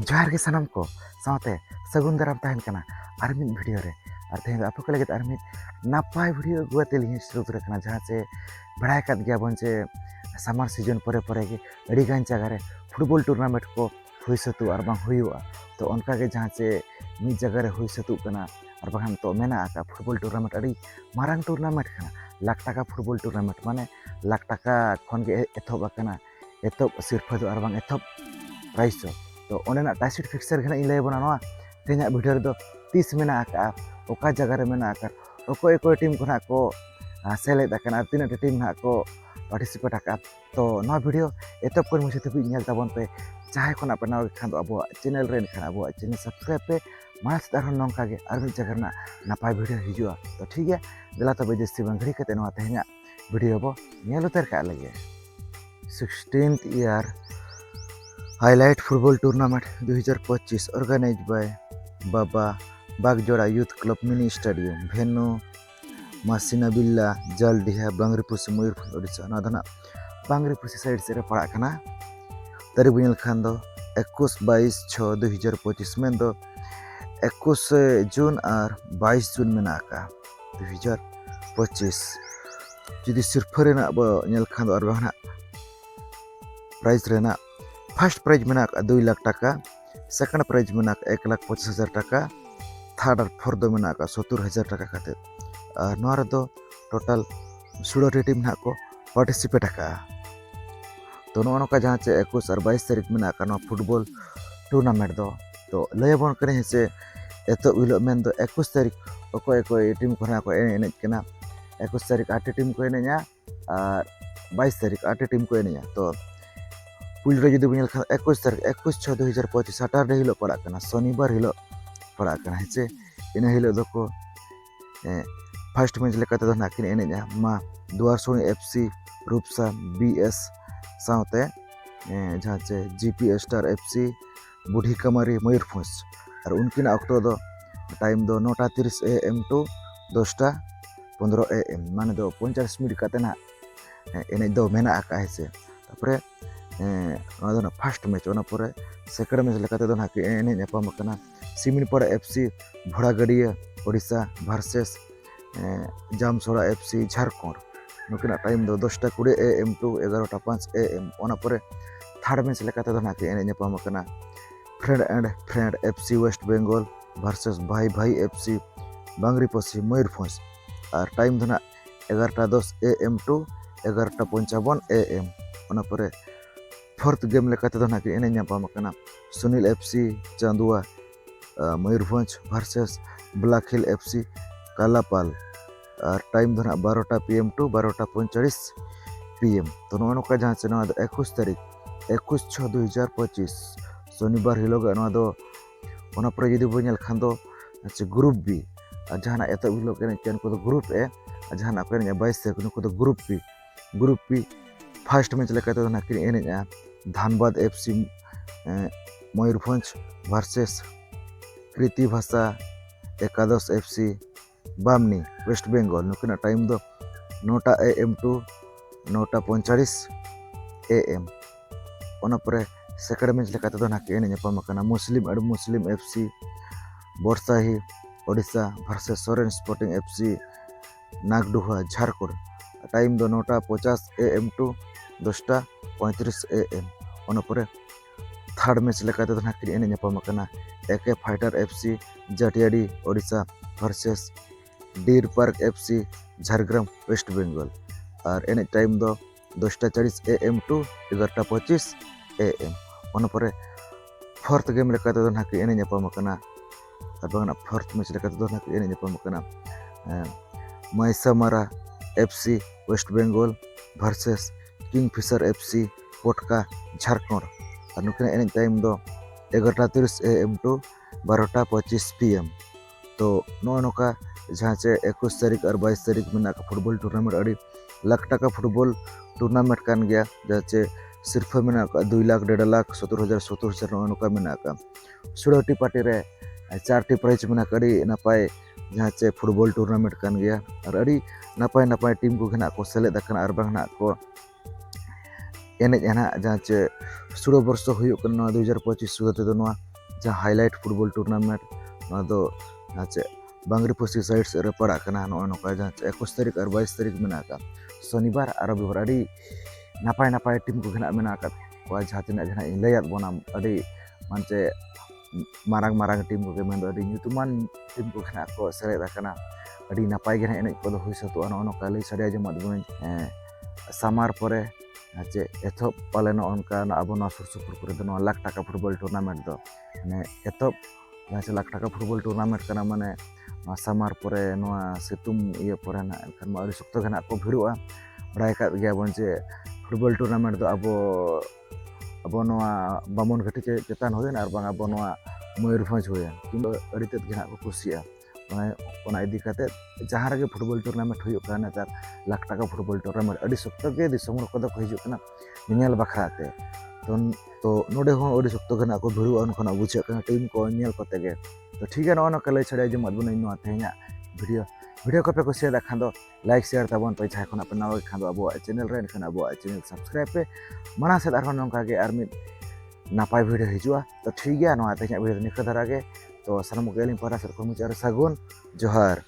जोहार के सनम को साथे सगुन दाराम तहन कना आर मिद वीडियो रे और तेज आप को लगे आर मिद नापाय वीडियो गुआते लिहि शुरू करना जहाँ से बड़ा कर गया बन से समर सीजन परे परे के अड़ी गान जगह रे फुटबॉल टूर्नामेंट को हुई सतु और बांग हुआ तो उनका के जहाँ से मिद जगह रे हुई सतु कना और बांग तो मेना का फुटबॉल टूर्नामेंट अड़ी मारांग टूर्नामेंट कना लाख टाका फुटबॉल टूर्नामेंट माने लाख टाका खन के एथब कना एथब सिरफा दो और बांग एथब प्राइस तो उन्हें टाइसिट फिक्सर के इन लैबना तेज वीडियो तो 30 मेना ओका जगह रे मेना अकोय अकोय टीम को ना को सेलेद तीन टीम ना को पार्टिसिपेट तो ना वीडियो एतब कर मुझे तभी नेल ताबन पे चाहे को ना बनाओ खान अब चैनल रे खान अब चैनल सब्सक्राइब पे मास तार नंका के आर मिद जगह ना नापाय वीडियो हिजुआ तो ठीक है दिला तब जस्ती बंगड़ी कते नवा तेहना वीडियो बो नेल उतर का लगे 16th year highlight football tournament 2025 organise by Baba Bagjoda youth club mini stadium venue मासिना बिल्ला जलडिहा बांग्रिपुसी मयूरभंज ओडिशा ना बांग्रिपुसी साइड से पड़ा करना तारीख बन खान 21-22-6-2025 में 21 जून और 22 जून में 2025 जुदी सिर्फ खान और प्राइज रेना फर्स्ट प्राइज में 2 लाख टाका सेकंड प्राइज में 1,25,000 टाका थर्ड और फोर्थ में 70,000 टाका खाते और टोटल 16 टीम ना को पार्टिसिपेट तो नौका जहाँ से 21 और 22 तारीख में फुटबॉल टूर्नामेंट तो लैबन करें से एतो हिलो मेन 21 तारीख अकोय अकोय टीम को ना को एने 21 तारीख 8 टीम को एने और 22 तारीख 8 टीम को एने तो पुल रे जुदी बन 21 तारीख 21/6/2025 सैटरडे हिलो पड़ा शनिवार हिलो पड़ा हे इन हिलो दो को फर्स्ट मैच लेकाते दो नाकिन एने मा दुआरसोनी एफसी रूपसा बीएस साथे जहाँ से जीपी स्टार एफसी बुढ़ी कमारी मयूरभंज और उनकिन अक्टो दो टाइम दो 9:30 AM टू 10:15 AM माने दो 50 मिनट काते ना एने दो मेना का है तापर फर्स्ट मैच सेकेंड मैच लेकाते दो नाकि एने नेपाम कना Siminpada FC Bhodagadia Odisha versus Jamsoda FC Jharkhand नुकिना टाइम दो 10:20 AM to 11:05 AM third match लेकाते दो नाकि एने नेपाम कना Friend and Friend FC West Bengal versus Bhai Bhai FC बांग्रिपोसी Mayurbhanj और टाइम दो 11:10 AM to 11:55 AM fourth game लेकाते दो नाकि एने नेपाम कना Sunil FC Chandua Mayurbhanj versus Black Hill FC Kalapal और टाइम दो 12 PM टू 12:45 PM तो नौका जहाँ से 21 तारीख 21/6/2025 शनिवार हिलोग जुदी बन खान ग्रुप बी और जहाँ एत हिलोग को ग्रुप ए जहाँ को 22 तारीख उनको ग्रुप बी फर्स्ट मैच लेकाते दो नाकिन एने Dhanbad FC Mayurbhanj versus Kriti Bhasha Ekadash FC Bamni West Bengal नुकिना टाइम दो 9 AM to 9:45 AM second match लेकाते दो नाकि एने नेपाम कना Muslim FC Borsahi Odisha versus Soren Sporting FC Nagduha Jharkhand time दो 9:50 AM to 10:35 AM third match लेकाते दो नाकि एने नेपाम कना AK Fighter FC Jatiadi Odisha versus deer Park FC Jhargram West Bengal और एने टाइम दो 10:40 AM to 11:25 AM fourth game लेकाते दो नाकि एने नेपाम कना और फोर्थ मैच लेकाते दो नाकि एने नेपाम कना Maisamara FC West Bengal versus Kingfisher FC Potka Jharkhand और नुकिन एने टाइम दो 11:30 AM टू 12:25 PM तो नौका जहाँ से 21 तारीख और 22 तारीख में फुटबॉल टूर्नामेंट अड़ी लाख टाका फुटबॉल टूर्नामेंट कान गया जहाँ से सिर्फ में 2 लाख 1.5 लाख 70,000 नौका में 16 पार्टी रे 4 प्राइज में अड़ी नपाय जहाँ से फुटबॉल टूर्नामेंट कान गया और अड़ी नपाय नपाय टीम को को सेलेद और बांग को एने जहाँ से 16 वर्ष 2025 सुधा जहाँ हाईलाइट फुटबॉल टूर्नामेंट चे बांगरीपोशी साइड से पड़ा नौका जहाँ 21 तारीख और 22 तारीख में शनिवार और रविवार अड़ी नापाय नापाय टीम को मेना जहाँ तीन जहाँ लैद बना अड़ी मानचे मारंग मारंग टीम को ᱧᱩᱛᱩᱢᱟᱱ टीम को सेलेद अड़ी नापाय एने को हुई सतुआ नौका लई साड़िया जमा सामार परे चे एथब पाले नौका अब सुर सुपुर को लाख टाका फुटबॉल टूर्नामेंट दो माने एथब जहाँ से लाख टाका फुटबॉल टूर्नामेंट करना माने सामार परे सितुंग ये परे ना एनखान मा अड़ी सख्त को भिड़ोआ बड़ाय का गया बन जे फुटबॉल टूर्नामेंट दो अब बामन घाटी चेतान हुए और बांग अब मयूरभंज हुए किंतु अड़ी तेज को कुसिया इदी जहाँ रगे फुटबॉल टूर्नामेंट हुआ नेतार लाख टाका फुटबॉल टूर्नामेंट अड़ी सख्त के दिसम को हजना नियल बखराते तो नोडे अड़ी सख्त को भिड़ोआ उनखा बुझे टीम को नेल कोते तो ठीक है नौका लई छड़े जमा बन तेना वीडियो को पे कुसिया खान लाइक शेयर तबन पे जहाँ खना पे नवा खान अब चैनल रे अब चैनल सब्सक्राइब पे माना से नौका के और मिद नापाय वीडियो हिजुआ तो ठीक है तेना वीडियो निका धारा के तो सानम को पारा से मुचार सागुन जोहार।